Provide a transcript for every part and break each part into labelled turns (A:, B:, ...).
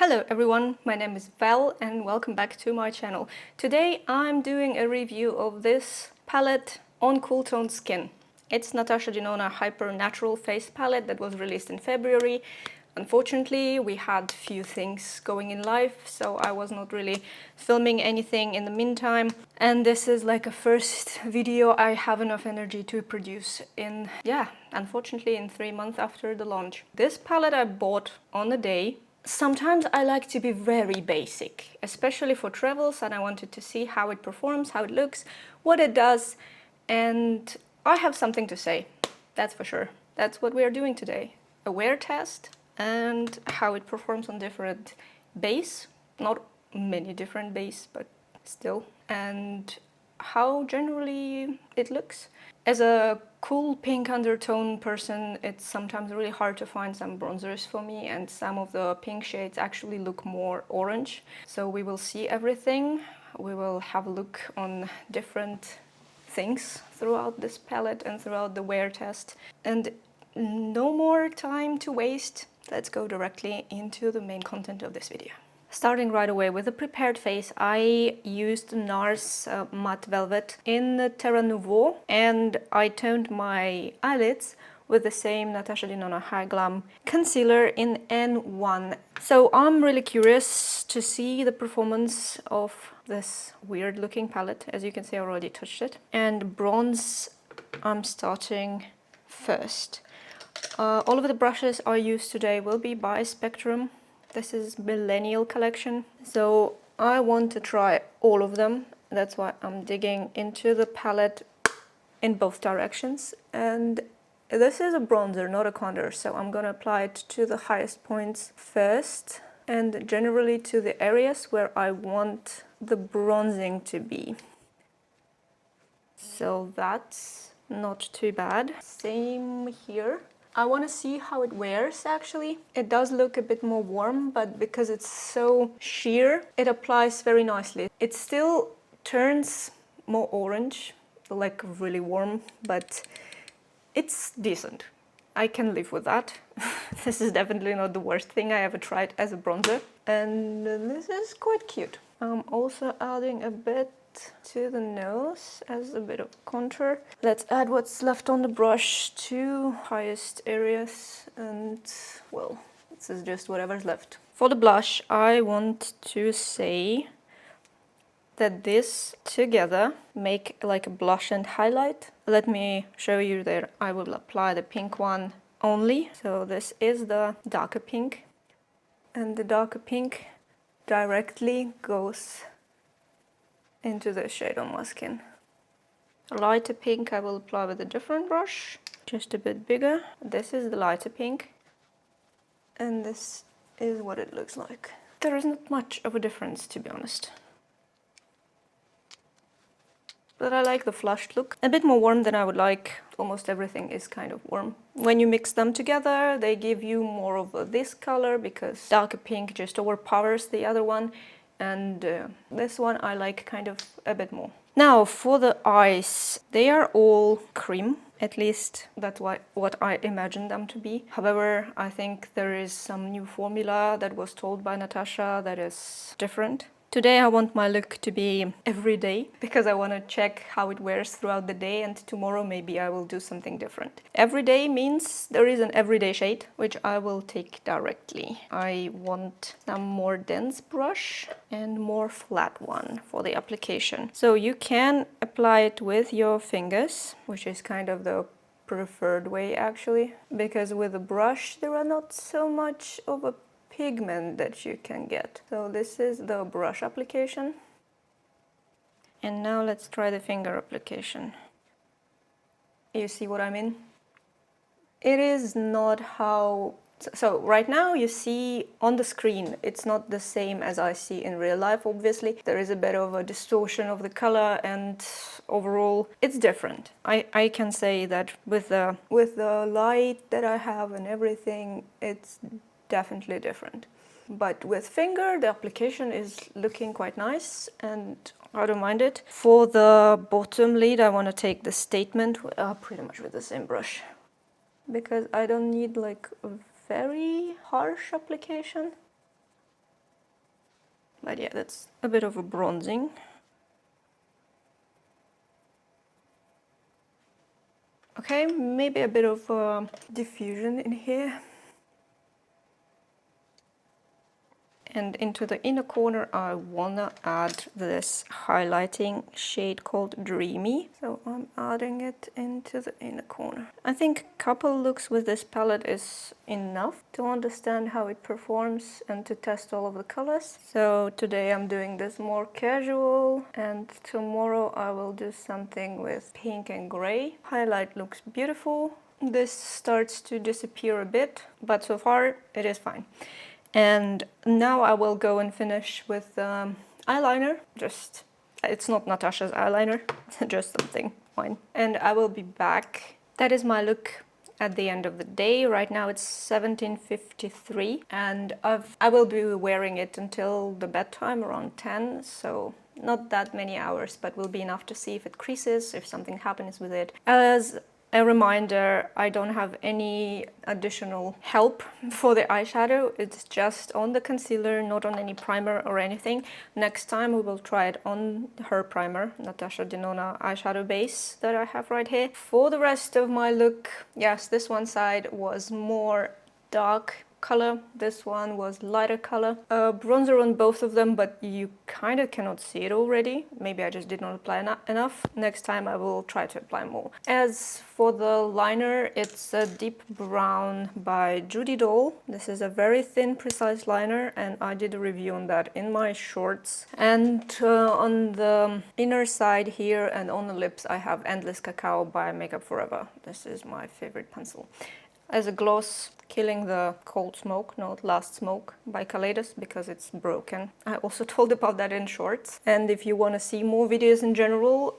A: Hello everyone, my name is Val and welcome back to my channel. Today I'm doing a review of this palette on Cool Tone Skin. It's Natasha Denona Hyper Natural Face Palette that was released in February. Unfortunately, we had few things going in life, so I was not really filming anything in the meantime. And this is like a first video I have enough energy to produce in, unfortunately in 3 months after the launch. This palette I bought on the day. Sometimes I like to be very basic, especially for travels, and I wanted to see how it performs, how it looks, what it does, and I have something to say, that's for sure. That's what we are doing today. A wear test and how it performs on different base, not many different base, but still, and how generally it looks. As a cool pink undertone person, it's sometimes really hard to find some bronzers for me, and some of the pink shades actually look more orange. So we will see everything. We will have a look on different things throughout this palette and throughout the wear test. And no more time to waste. Let's go directly into the main content of this video. Starting right away with a prepared face, I used NARS Matte Velvet in the Terra Nouveau, and I toned my eyelids with the same Natasha Denona High Glam concealer in N1. So I'm really curious to see the performance of this weird looking palette. As you can see, I already touched it. And bronze, I'm starting first. All of the brushes I used today will be by Spectrum. This is Millennial collection, so I want to try all of them. That's why I'm digging into the palette in both directions. And this is a bronzer, not a contour, so I'm gonna apply it to the highest points first and generally to the areas where I want the bronzing to be. So that's not too bad. Same here. I want to see how it wears actually. It does look a bit more warm, but because it's so sheer, it applies very nicely. It still turns more orange, like really warm, but it's decent. I can live with that. This is definitely not the worst thing I ever tried as a bronzer. And this is quite cute. I'm also adding a bit to the nose as a bit of contour. Let's add what's left on the brush to highest areas, and well, this is just whatever's left. For the blush, I want to say that this together make like a blush and highlight. Let me show you that I will apply the pink one only. So this is the darker pink, and the darker pink directly goes into the shade on my skin. A lighter pink I will apply with a different brush, just a bit bigger. This is the lighter pink, and this is what it looks like. There is not much of a difference, to be honest. But I like the flushed look. A bit more warm than I would like. Almost everything is kind of warm. When you mix them together, they give you more of this color, because darker pink just overpowers the other one. And this one I like kind of a bit more. Now for the eyes, they are all cream, at least that's what I imagine them to be. However, I think there is some new formula that was told by Natasha that is different. Today I want my look to be everyday, because I want to check how it wears throughout the day, and tomorrow maybe I will do something different. Everyday means there is an everyday shade, which I will take directly. I want some more dense brush and more flat one for the application. So you can apply it with your fingers, which is kind of the preferred way actually, because with a brush there are not so much of a pigment that you can get. So this is the brush application. And now let's try the finger application. You see what I mean? It is not how... So right now you see on the screen, it's not the same as I see in real life, obviously. There is a bit of a distortion of the color, and overall it's different. I can say that with the light that I have and everything, it's definitely different. But with finger, the application is looking quite nice, and I don't mind it. For the bottom lid, I want to take the Statement pretty much with the same brush, because I don't need like a very harsh application. But yeah, that's a bit of a bronzing. Okay, maybe a bit of diffusion in here. And into the inner corner, I wanna add this highlighting shade called Dreamy. So I'm adding it into the inner corner. I think a couple looks with this palette is enough to understand how it performs and to test all of the colors. So today I'm doing this more casual, and tomorrow I will do something with pink and gray. Highlight looks beautiful. This starts to disappear a bit, but so far it is fine. And now I will go and finish with eyeliner. Just, it's not Natasha's eyeliner, just something fine. And I will be back. That is my look at the end of the day. Right now it's 17:53, and I will be wearing it until the bedtime around 10, so not that many hours, but will be enough to see if it creases, if something happens with it. As a reminder, I don't have any additional help for the eyeshadow. It's just on the concealer, not on any primer or anything. Next time we will try it on her primer, Natasha Denona eyeshadow base that I have right here. For the rest of my look, yes, this one side was more dark color, this one was lighter color. Bronzer on both of them, but you kind of cannot see it already. Maybe I just did not apply enough. Next time I will try to apply more. As for the liner, it's a deep brown by Judy Doll. This is a very thin, precise liner, and I did a review on that in my shorts. And on the inner side here and on the lips, I have Endless Cacao by Makeup Forever. This is my favorite pencil. As a gloss, Killing the Cold Smoke, not Last Smoke by Kaleidos, because it's broken. I also told about that in shorts. And if you want to see more videos in general,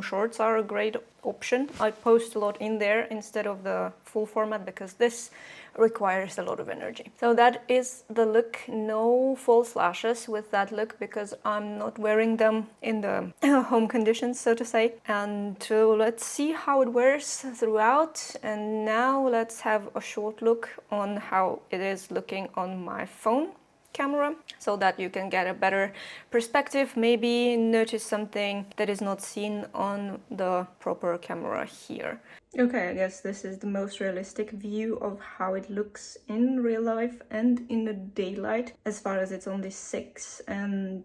A: shorts are a great option. I post a lot in there instead of the full format because this requires a lot of energy. So that is the look. No false lashes with that look because I'm not wearing them in the home conditions, so to say. And let's see how it wears throughout. And now let's have a short look on how it is looking on my phone camera, so that you can get a better perspective, maybe notice something that is not seen on the proper camera here. Okay, I guess this is the most realistic view of how it looks in real life and in the daylight, as far as it's only 6 and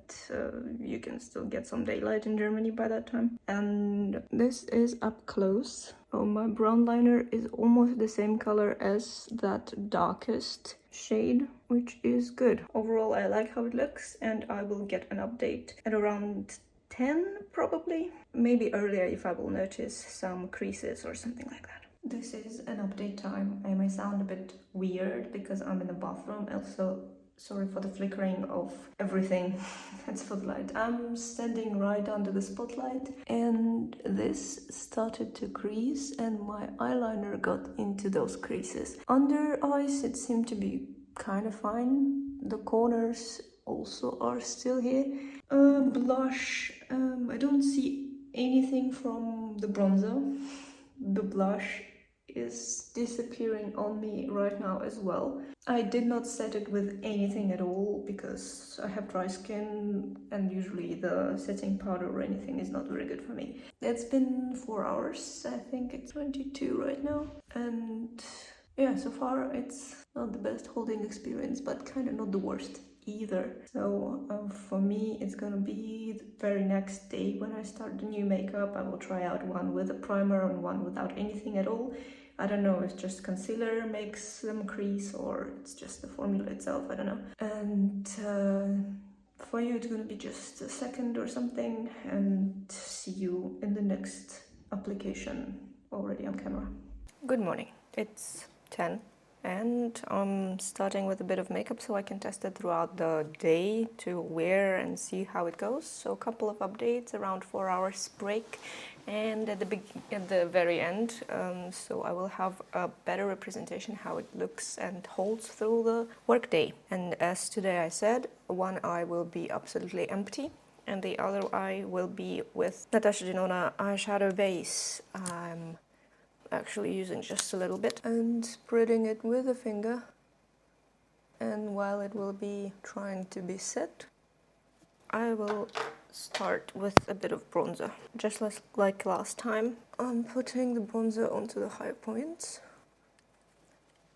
A: you can still get some daylight in Germany by that time. And this is up close. Oh, my brown liner is almost the same color as that darkest shade, which is good. Overall, I like how it looks, and I will get an update at around 10 probably, maybe earlier if I will notice some creases or something like that. This is an update time. I may sound a bit weird because I'm in the bathroom. Also, sorry for the flickering of everything. That's spotlight. I'm standing right under the spotlight, and this started to crease, and my eyeliner got into those creases. Under eyes, it seemed to be kind of fine. The corners also are still here. Blush, I don't see anything from the bronzer. The blush is disappearing on me right now as well. I did not set it with anything at all because I have dry skin and usually the setting powder or anything is not very good for me. It's been 4 hours, I think it's 22 right now, and yeah, so far it's not the best holding experience, but kind of not the worst either. So for me, it's gonna be the very next day when I start the new makeup. I will try out one with a primer and one without anything at all. I don't know if just concealer makes them crease or it's just the formula itself, I don't know. And for you, it's gonna be just a second or something, and see you in the next application already on camera. Good morning. It's 10. And I'm starting with a bit of makeup so I can test it throughout the day to wear and see how it goes. So a couple of updates, around 4 hours break, and at the very end, so I will have a better representation how it looks and holds through the workday. And as today I said, one eye will be absolutely empty, and the other eye will be with Natasha Denona eyeshadow base. I'm actually using just a little bit and spreading it with a finger, and while it will be trying to be set, I will start with a bit of bronzer, just like last time. I'm putting the bronzer onto the high points.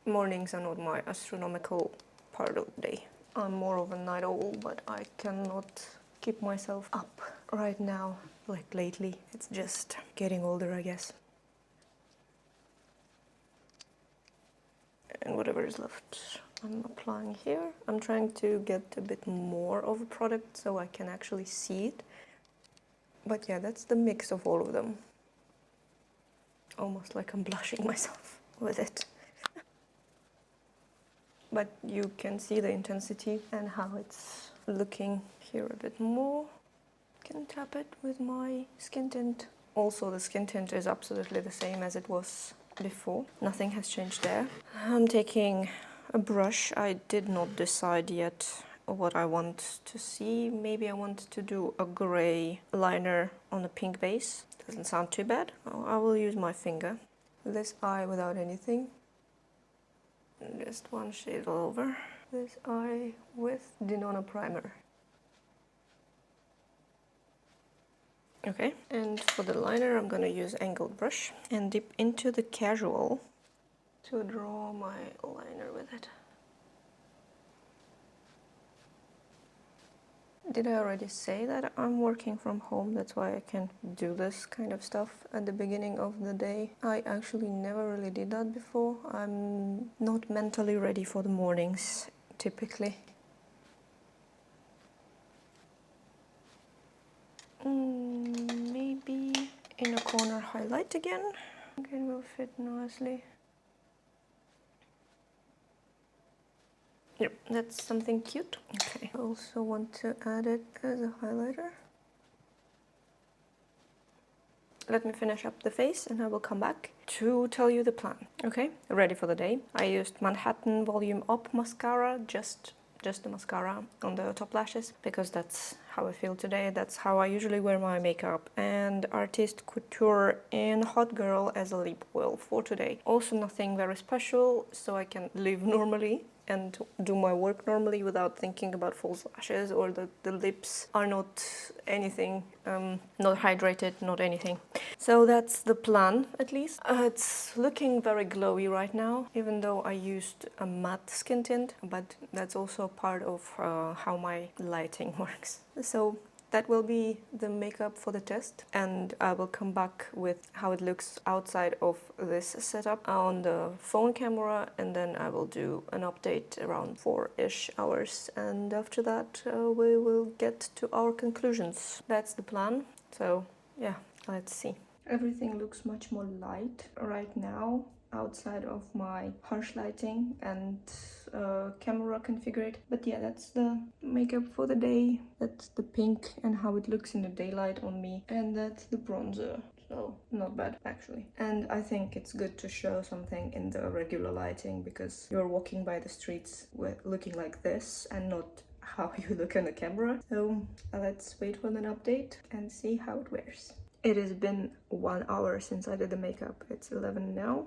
A: Mornings are not my astronomical part of the day. I'm more of a night owl, but I cannot keep myself up right now, like lately. It's just getting older, I guess. And whatever is left, I'm applying here. I'm trying to get a bit more of a product so I can actually see it. But yeah, that's the mix of all of them. Almost like I'm blushing myself with it. But you can see the intensity and how it's looking here a bit more. Can tap it with my skin tint. Also, the skin tint is absolutely the same as it was before. Nothing has changed there. I'm taking a brush. I did not decide yet what I want to see. Maybe I want to do a gray liner on a pink base. Doesn't sound too bad. I will use my finger. This eye without anything. Just one shade all over. This eye with Denona primer. Okay, and for the liner I'm gonna use angled brush and dip into the casual to draw my liner with it. Did I already say that I'm working from home? That's why I can do this kind of stuff at the beginning of the day. I actually never really did that before. I'm not mentally ready for the mornings, typically. Maybe in a corner highlight again. Okay, it will fit nicely. Yep, that's something cute. Okay, I also want to add it as a highlighter. Let me finish up the face and I will come back to tell you the plan. Okay, ready for the day. I used Manhattan Volume Up mascara, just the mascara on the top lashes, because that's how I feel today. That's how I usually wear my makeup. And Artist Couture in Hot Girl as a lip oil for today. Also nothing very special, so I can live normally and do my work normally without thinking about false lashes, or the lips are not anything, not hydrated, not anything. So that's the plan, at least. It's looking very glowy right now, even though I used a matte skin tint, but that's also part of how my lighting works. So that will be the makeup for the test, and I will come back with how it looks outside of this setup on the phone camera, and then I will do an update around 4-ish hours, and after that we will get to our conclusions. That's the plan. So yeah, let's see. Everything looks much more light right now outside of my harsh lighting and camera configured. But yeah, that's the makeup for the day. That's the pink and how it looks in the daylight on me. And that's the bronzer. So not bad actually. And I think it's good to show something in the regular lighting, because you're walking by the streets with looking like this and not how you look on the camera. So let's wait for an update and see how it wears. It has been 1 hour since I did the makeup. It's 11 now.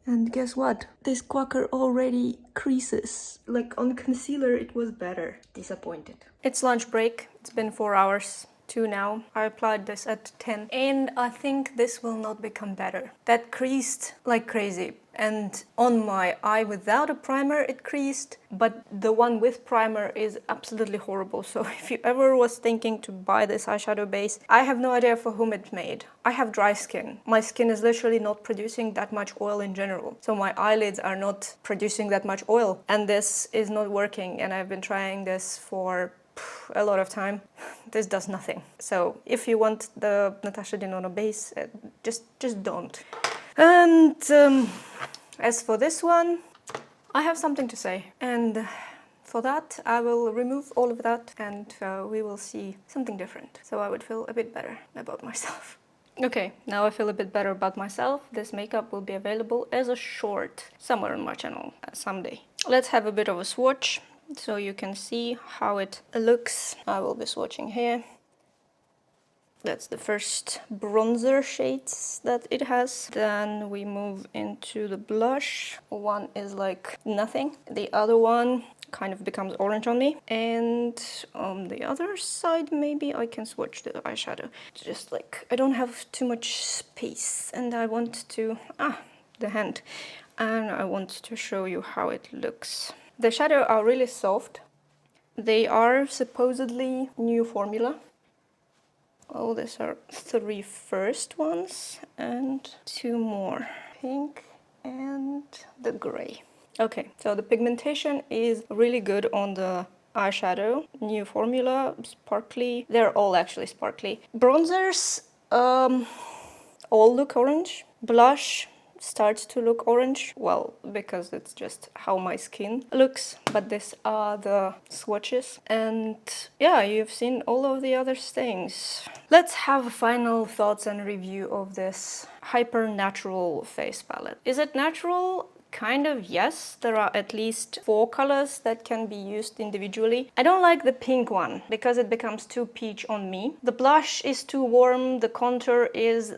A: And guess what? This quacker already creases. Like on concealer it was better. Disappointed. It's lunch break. It's been 4 hours. 2 now. I applied this at 10 and I think this will not become better. That creased like crazy, and on my eye without a primer it creased, but the one with primer is absolutely horrible. So if you ever was thinking to buy this eyeshadow base, I have no idea for whom it's made. I have dry skin. My skin is literally not producing that much oil in general, so my eyelids are not producing that much oil, and this is not working, and I've been trying this for a lot of time. This does nothing. So if you want the Natasha Denona base, just don't. And as for this one, I have something to say, and for that I will remove all of that, and we will see something different, so I would feel a bit better about myself. Okay, now I feel a bit better about myself. This makeup will be available as a short somewhere on my channel someday. Let's have a bit of a swatch, so you can see how it looks. I will be swatching here. That's the first bronzer shades that it has. Then we move into the blush. One is like nothing. The other one kind of becomes orange on me. And on the other side, maybe I can swatch the eyeshadow. Just like, I don't have too much space and I want to, the hand. And I want to show you how it looks. The shadows are really soft. They are supposedly new formula. Oh, these are 3 first ones and 2 more. Pink and the gray. Okay, so the pigmentation is really good on the eyeshadow. New formula, sparkly. They're all actually sparkly. Bronzers all look orange. Blush starts to look orange, well, because it's just how my skin looks, but these are the swatches. And yeah, you've seen all of the other things. Let's have final thoughts and review of this hyper natural face palette. Is it natural? Kind of, yes. There are at least 4 colors that can be used individually. I don't like the pink one because it becomes too peach on me. The blush is too warm, the contour is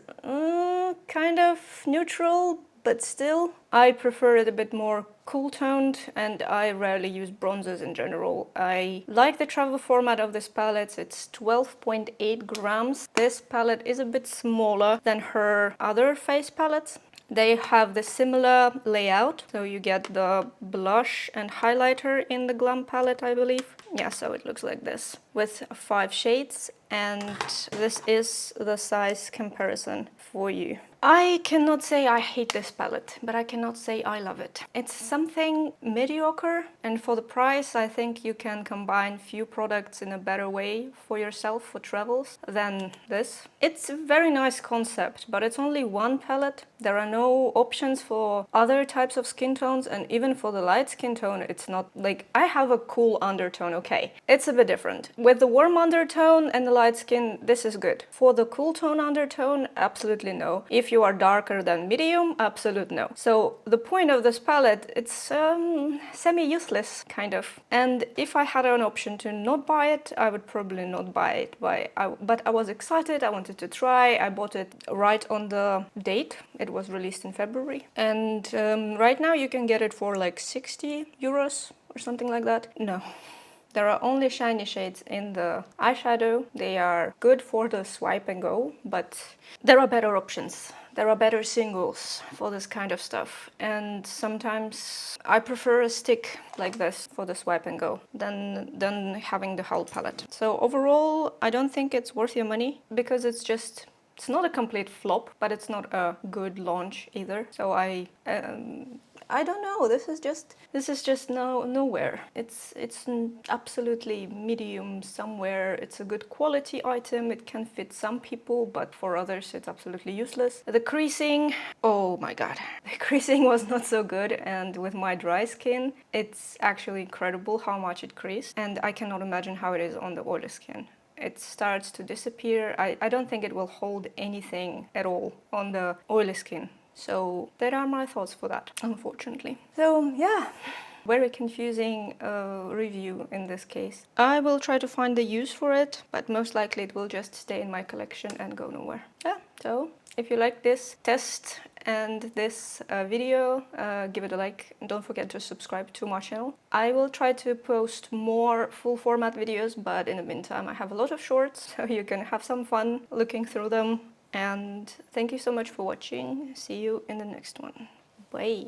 A: kind of neutral, but still. I prefer it a bit more cool toned, and I rarely use bronzers in general. I like the travel format of this palette. It's 12.8 grams. This palette is a bit smaller than her other face palettes. They have the similar layout, so you get the blush and highlighter in the Glam palette, I believe. Yeah, so it looks like this, with 5 shades, and this is the size comparison for you. I cannot say I hate this palette, but I cannot say I love it. It's something mediocre, and for the price I think you can combine few products in a better way for yourself for travels than this. It's a very nice concept, but it's only one palette. There are no options for other types of skin tones, and even for the light skin tone it's not like, I have a cool undertone, okay. It's a bit different. With the warm undertone and the light skin, this is good. For the cool tone undertone, absolutely no. If you are darker than medium, absolute no. So the point of this palette, it's semi-useless kind of. And if I had an option to not buy it, I would probably not buy it. But I was excited, I wanted to try. I bought it right on the date. It was released in February. And right now you can get it for like 60 euros or something like that. No. There are only shiny shades in the eyeshadow. They are good for the swipe and go, but there are better options. There are better singles for this kind of stuff. And sometimes I prefer a stick like this for the swipe and go than having the whole palette. So overall, I don't think it's worth your money because it's not a complete flop, but it's not a good launch either. So I don't know. This is just nowhere. It's absolutely medium somewhere. It's a good quality item. It can fit some people, but for others it's absolutely useless. The creasing, oh my god, the creasing was not so good, and with my dry skin, it's actually incredible how much it creased, and I cannot imagine how it is on the oily skin. It starts to disappear. I don't think it will hold anything at all on the oily skin. So there are my thoughts for that, unfortunately. So yeah, very confusing review in this case. I will try to find the use for it, but most likely it will just stay in my collection and go nowhere. Yeah, so if you like this test and this video, give it a like and don't forget to subscribe to my channel. I will try to post more full format videos, but in the meantime I have a lot of shorts, so you can have some fun looking through them. And thank you so much for watching. See you in the next one. Bye.